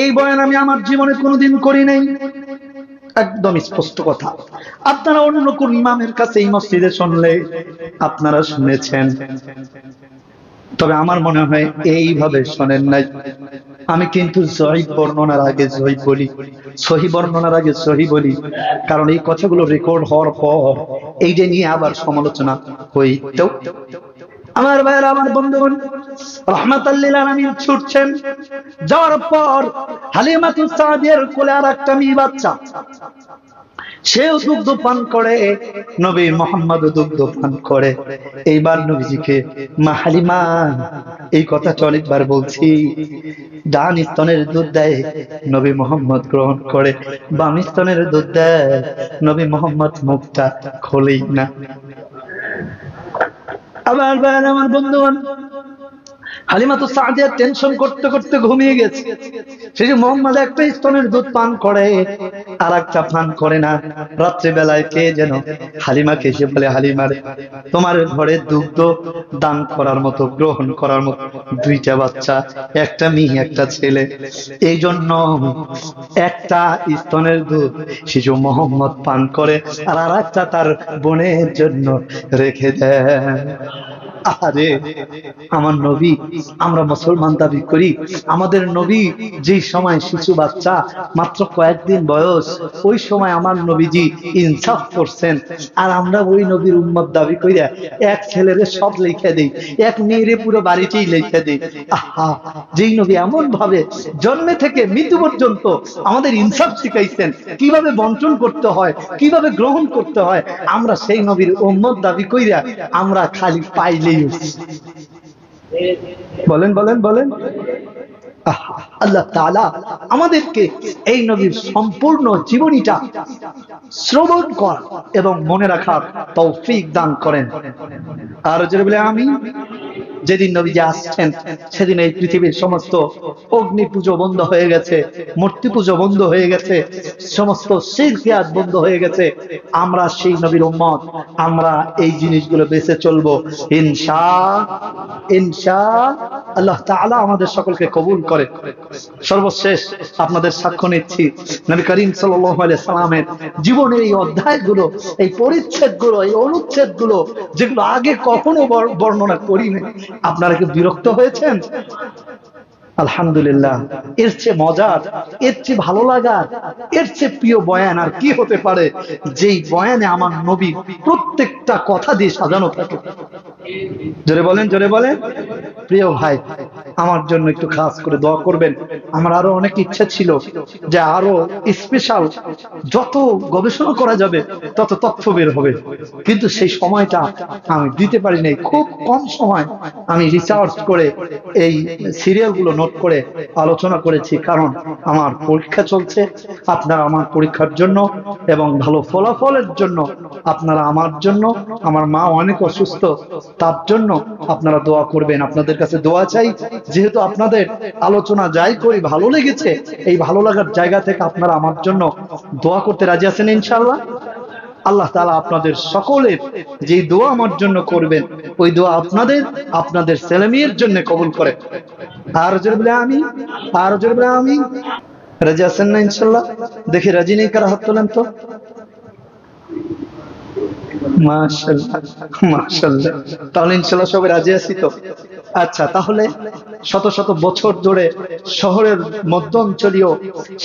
এই বয়ান আমি আমার জীবনে কোনোদিন করি নাই, একদম স্পষ্ট কথা। আপনারা অন্য কোন ইমামের কাছে এই মসজিদে শুনলে আপনারা শুনেছেন, তবে আমার মনে হয় এইভাবে শোনেন নাই। আমি কিন্তু সহিহ বর্ণনার আগে সহিহ বলি, সহিহ বর্ণনার আগে সহিহ বলি, কারণ এই কথাগুলো রেকর্ড হওয়ার পর এই যে নিয়ে আবার সমালোচনা হইতো। আমার ভাইয়েরা, আমার বন্ধুগণ, রাহমাতাল লিল আলামিন ছুটছেন, যাওয়ার পর হালিমাতুস সাদিয়ার কোলে আর একটা মেয়ে বাচ্চা, সেও দুগ্ধ পান করে, নবী মুহাম্মদ দুগ্ধ পান করে। এইবার নবীজিকে মা হালিমা, এই কথা অনেকবার বলছি, ডান স্তনের দুধ দেয়, নবী মুহাম্মদ গ্রহণ করে, বাম স্তনের দুধ দেয়, নবী মুহাম্মদ মুখটা খোলেই না। আবার আমার বন্ধুগণ, হালিমাতুস সাদিয়া টেনশন করতে করতে ঘুমিয়ে গেছে। সেই যে মোহাম্মদ একটা স্তনের দুধ পান করে, আর একটা পান করে না। রাত্রে বেলায় কে যেন হালিমাকে এসে বলে, হালিমার তোমার ঘরে দুগ্ধ দান করার মতো, গ্রহণ করার মতো দুইটা বাচ্চা, একটা মেয়ে একটা ছেলে, এই জন্য একটা স্তনের দুধ শিশু মোহাম্মদ পান করে, আর একটা তার বোনের জন্য রেখে দেয়। আরে আমার নবী, আমরা মুসলমান দাবি করি, আমাদের নবী যে সময় শিশু বাচ্চা মাত্র কয়েকদিন বয়স, ওই সময় আমার নবীজি ইনসাফ করছেন, আর আমরা ওই নবীর উম্মত দাবি কইরা এক ছেলেরে সব লিখে দেই, এক মেয়েরে পুরো বাড়িতেই লিখে দেই। আহা, যেই নবী এমন ভাবে জন্মে থেকে মৃত্যু পর্যন্ত আমাদের ইনসাফ শিখাইছেন, কিভাবে বন্টন করতে হয়, কিভাবে গ্রহণ করতে হয়, আমরা সেই নবীর উম্মত দাবি কইরা আমরা খালি পাইলেই বলেন বলেন বলেন। আল্লাহ তাআলা আমাদেরকে এই নবীর সম্পূর্ণ জীবনীটা শ্রবণ করা এবং মনে রাখার তৌফিক দান করেন। আর জোরে বলে আমিন। যেদিন নবীজি আসছেন সেদিন এই পৃথিবীর সমস্ত অগ্নি পুজো বন্ধ হয়ে গেছে, মূর্তি পুজো বন্ধ হয়ে গেছে, সমস্ত শিরকিয়াত বন্ধ হয়ে গেছে। আমরা সেই নবীর উম্মত, আমরা এই জিনিসগুলো বেঁচে চলবো ইনশাআল্লাহ তাআলা আমাদের সকলকে কবুল করে। সর্বশেষ আপনাদের সাক্ষ্য নিচ্ছি, নবী করিম সাল্লাল্লাহু আলাইহি সাল্লামের জীবনের এই অধ্যায়গুলো, এই পরিচ্ছেদগুলো, এই অনুচ্ছেদগুলো, যেগুলো আগে কখনো বর্ণনা করিনি, আপনারা কি বিরক্ত হয়েছেন? আলহামদুলিল্লাহ, এর চেয়ে মজার, এর চেয়ে ভালো লাগার, এর চেয়ে প্রিয় বয়ান আর কি হতে পারে, যেই বয়ানে আমার নবী প্রত্যেকটা কথা দিয়ে সাজানো থাকে। জোরে বলেন, জোরে বলেন। প্রিয় ভাই, আমার জন্য একটু খাস করে দোয়া করবেন। আমার আরো অনেক ইচ্ছা ছিল যে আরো স্পেশাল, যত গবেষণা করা যাবে তত তথ্য বের হবে, কিন্তু সেই সময়টা আমি দিতে পারি নাই। খুব কম সময় আমি রিসার্চ করে এই সিরিয়ালগুলো নোট করে আলোচনা করেছি, কারণ আমার পরীক্ষা চলছে। আপনারা আমার পরীক্ষার জন্য এবং ভালো ফলাফলের জন্য আপনারা আমার জন্য, আমার মা অনেক অসুস্থ, তার জন্য আপনারা দোয়া করবেন। আপনাদের কাছে দোয়া চাই, যেহেতু আপনাদের আলোচনা যাই করি ভালো লেগেছে, এই ভালো লাগার জায়গা থেকে আপনারা আমার জন্য দোয়া করতে রাজি আছেন ইনশাআল্লাহ? আল্লাহ তাআলা আপনাদের সকলের যে দোয়া আমার জন্য করবেন, ওই দোয়া আপনাদের, আপনাদের ছেলে মেয়ের জন্য কবুল করে। আর জোরে বলে আমি, আর জোরে বলে আমি। রাজি আছেন না ইনশাআল্লাহ? দেখি রাজি নেই কারা হাত তোলেন তো। মাশাআল্লাহ, মাশাআল্লাহ। তাহলে ইনশাআল্লাহ সবাই রাজি আছি তো? আচ্ছা, তাহলে শত শত বছর ধরে শহরের মধ্য অঞ্চলীয়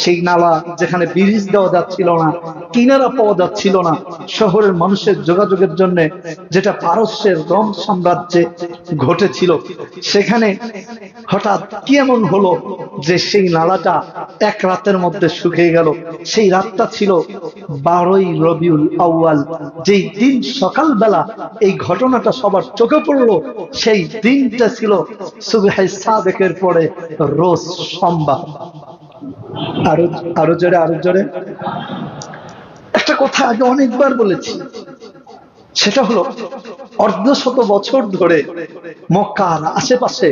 সেই নালা, যেখানে ব্রিজ দেওয়া যাচ্ছিল না, কিনারা পাওয়া যাচ্ছিল না, শহরের মানুষের যোগাযোগের জন্য যেটা পারস্যের রোম সাম্রাজ্যে ঘটেছিল, সেখানে হঠাৎ কি এমন হলো যে সেই নালাটা এক রাতের মধ্যে শুকিয়ে গেল। সেই রাতটা ছিল 12ই রবিউল আউয়াল, যেই দিন সকালবেলা এই ঘটনাটা সবার চোখে পড়লো। সেই দিনটা ছিল সুবহে সাদেকের পরে রোজ সোমবার। আরো আরো জোরে, আরো জোরে। একটা কথা আগে অনেকবার বলেছি, সেটা হলো অর্ধশত বছর ধরে মক্কার আশেপাশে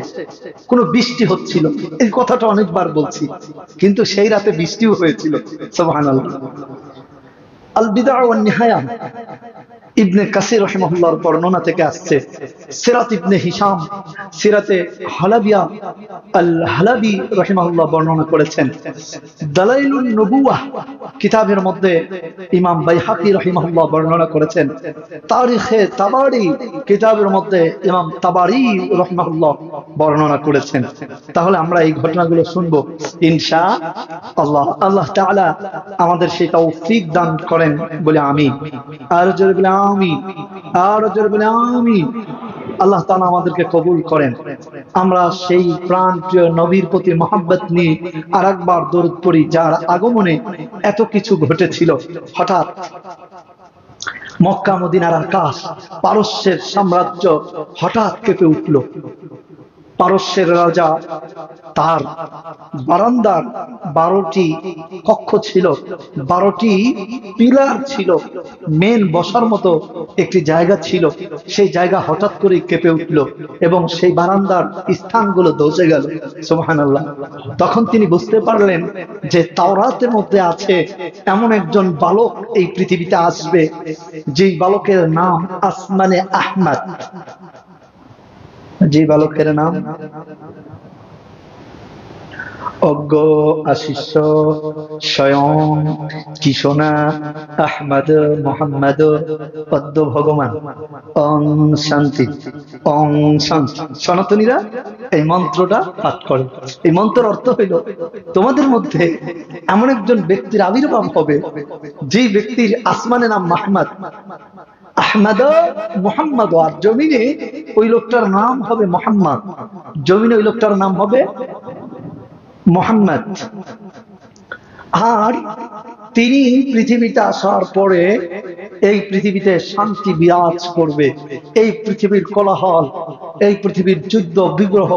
কোনো বৃষ্টি হচ্ছিল, এই কথাটা অনেকবার বলছি, কিন্তু সেই রাতে বৃষ্টিও হয়েছিল। সুবহানাল্লাহ। আল বিদআ ওয়ান নিহায়া, ইবনে কাসির রাহিমাহুল্লাহর বর্ণনা থেকে আসছে, সিরাত ইবনে হিশাম সিরাতে হালাবিয়া আল হালাবি রাহিমাহুল্লাহ বর্ণনা করেছেন। দালাইলুন নবুওয়াহ কিতাবের মধ্যে ইমাম বাইহাকি রাহিমাহুল্লাহ বর্ণনা করেছেন। তারিখে তাবারি কিতাবের মধ্যে ইমাম তাবারি রাহিমাহুল্লাহ বর্ণনা করেছেন। তাহলে আমরা এই ঘটনাগুলো শুনবো ইনশাআল্লাহ। আল্লাহ তাআলা আমাদের সেই তৌফিক দান করেন বলে আমিন। আর জোরে বলে আমিন, আর জোরে বলে আমিন। আল্লাহ তাআলা আমাদেরকে কবুল করেন। আমরা সেই প্রাণ প্রিয় নবীর প্রতি মহব্বত নিয়ে আরেকবার দরুদ পড়ি, যার আগমনে এত কিছু ঘটেছিল। হঠাৎ মক্কা মদিনার আকাশ, পারস্যের সাম্রাজ্য হঠাৎ কেঁপে উঠল। পারস্যের রাজা, তার বারান্দার 12টি কক্ষ ছিল, 12টি পিলার ছিল, মেন বসার মতো একটি জায়গা ছিল। সেই জায়গা হঠাৎ করে কেঁপে উঠল এবং সেই বারান্দার স্থানগুলো ধসে গেল। সুবহানাল্লাহ। তখন তিনি বুঝতে পারলেন যে তাওরাতের মধ্যে আছে এমন একজন বালক এই পৃথিবীতে আসবে, যেই বালকের নাম আসমানে আহমদ। যে বালকের নাম অজ্ঞ আশিষ্য স্বয়ং কিশোনা আহমদ মোহাম্মদ পদ্ম ভগবান অং শান্তি, অং শান্তি। সনাতনীরা এই মন্ত্রটা পাঠ করে। এই মন্ত্রের অর্থ হইল, তোমাদের মধ্যে এমন একজন ব্যক্তির আবির্ভাব হবে, যে ব্যক্তির আসমানে নাম মাহমদ, আহমদ মুহাম্মদ, আর জমিনে ওই লোকটার নাম হবে মোহাম্মদ, জমিনে ওই লোকটার নাম হবে মোহাম্মদ। আর তিনি পৃথিবীতে আসার পরে এই পৃথিবীতে শান্তি বিরাজ করবে। এই পৃথিবীর কোলাহল, এই পৃথিবীর যুদ্ধ বিগ্রহ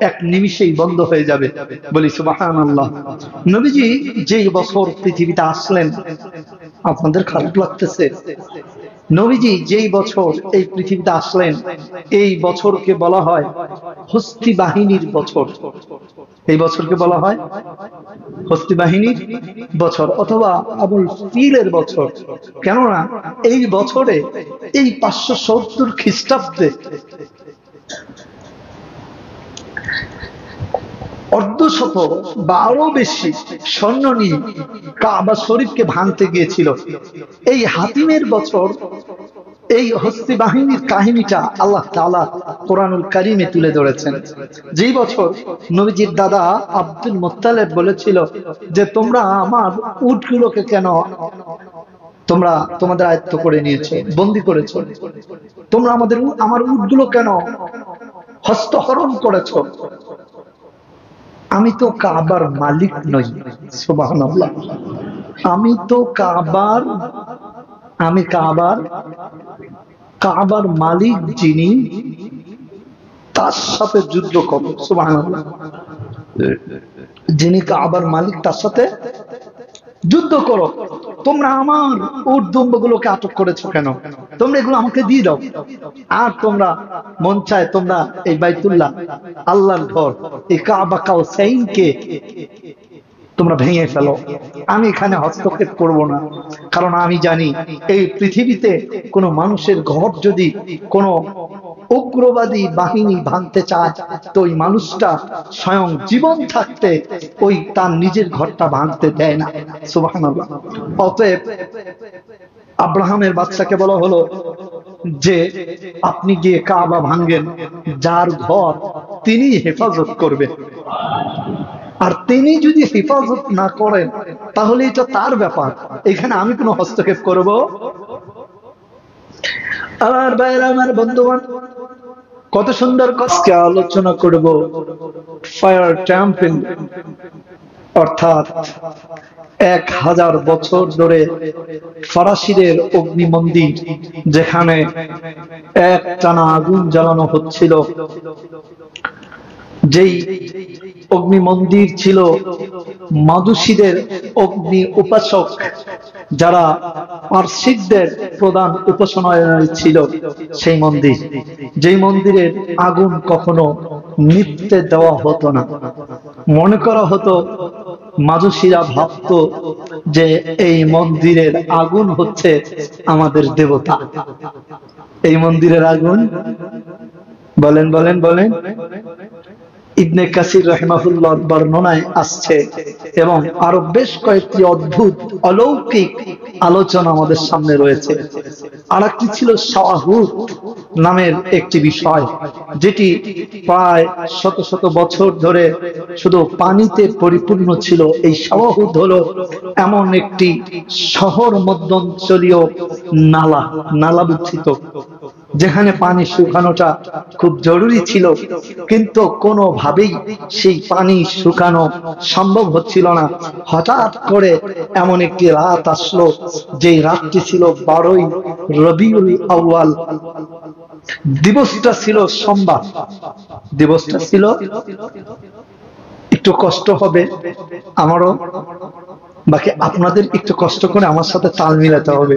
এক নিমিষেই বন্ধ হয়ে যাবে। বলি সুবহানাল্লাহ। নবীজি যেই বছর পৃথিবীতে আসলেন, আপনাদের খারাপ লাগতেছে? নবীজি যেই বছর এই পৃথিবীতে আসলেন, এই বছরকে বলা হয় হস্তি বাহিনীর বছর। এই বছরকে বলা হয় হস্তি বাহিনীর বছর অথবা আবুল ফিলের বছর। কেননা এই বছরে, এই 570 খ্রিস্টাব্দে অর্ধশত বা আরো বেশি সৈন্য নিয়ে কাবা শরীফকে ভাঙতে গিয়েছিল। এই হাতিমের বছর, এই হস্তি বাহিনীর কাহিনীটা আল্লাহ তাআলা কোরআনুল কারীমে তুলে ধরেছেন। যেই বছর নবীজির দাদা আব্দুল মুত্তালিব বলেছিল যে তোমরা আমার উটগুলোকে কেন তোমরা তোমাদের আয়ত্ত করে নিয়েছো, বন্দী করেছো, তোমরা আমার উটগুলো কেন হস্তহরণ করেছো? আমি তো কাবার মালিক নই। সুবহানাল্লাহ। আমি তো কাবার মালিক যিনি, তার সাথে যুদ্ধ করো। সুবহানাল্লাহ। যিনি কাবার মালিক, তার সাথে যুদ্ধ করো। তোমরা আমার উট দুম্বগুলোকে আটক করেছো কেন? তোমরা এগুলো আমাকে দিয়ে দাও। আর তোমরা মন চায় তোমরা এই বাইতুল্লাহ, আল্লাহর ঘর, এই কাবা কাউসাইনকে তোমরা ভেঙে ফেলো। আমি এখানে হস্তক্ষেপ করব না, কারণ আমি জানি এই পৃথিবীতে কোনো মানুষের ঘর যদি কোনো উগ্রবাদী বাহিনী ভাঙতে চায়, তো ওই মানুষটা স্বয়ং জীবন থাকতে ওই তার নিজের ঘরটা ভাঙতে দেয় না। সুবহানাল্লাহ। অতএব আব্রাহামের বাচ্চাকে বলা হলো যে আপনি গিয়ে কাবা ভাঙেন, যার ঘর তিনি হেফাজত করবেন। আর তিনি যদি হেফাজত না করেন তাহলে এটা তার ব্যাপার, এখানে আমি কোনো হস্তক্ষেপ করব? আমার ভাইরা, আমার বন্ধুগণ, কত সুন্দর আজকে আলোচনা করব ফায়ার টেম্পল, অর্থাৎ 1000 বছর ধরে ফরাসিদের অগ্নি মন্দির, যেখানে একটানা আগুন জ্বালানো হচ্ছিল। যেই অগ্নি মন্দির ছিল মাজুসীদের অগ্নি উপাসক, যারা পারসিকদের প্রধান উপাসনালয় ছিল সেই মন্দির, যেই মন্দিরের আগুন কখনো নিভতে দেওয়া হতো না। মনে করা হতো, মাজুসীরা ভাবত যে এই মন্দিরের আগুন হচ্ছে আমাদের দেবতা। এই মন্দিরের আগুন, বলেন বলেন বলেন। ইবনে কাসির রাহিমাহুল্লাহ বর্ণনায় আসছে, এবং আরো বেশ কয়েকটি অদ্ভুত অলৌকিক আলোচনা আমাদের সামনে রয়েছে। আর একটি ছিল শাওয়াহুদ নামের একটি বিষয়, যেটি প্রায় শত শত বছর ধরে শুধু পানিতে পরিপূর্ণ ছিল। এই শাওয়াহুদ হলো এমন একটি শহর মধ্যাঞ্চলীয় নালা বিচ্ছিত, যেখানে পানি শুকানোটা খুব জরুরি ছিল, কিন্তু কোনোভাবেই সেই পানি শুকানো সম্ভব হচ্ছিল না। হঠাৎ করে এমন একটি রাত আসলো, যে রাতটি ছিল 12ই রবিউল আউয়াল। দিবসটা ছিল সোমবার। দিবসটা ছিল, একটু কষ্ট হবে আমারও, বাকি আপনাদের একটু কষ্ট করে আমার সাথে তাল মিলাতে হবে।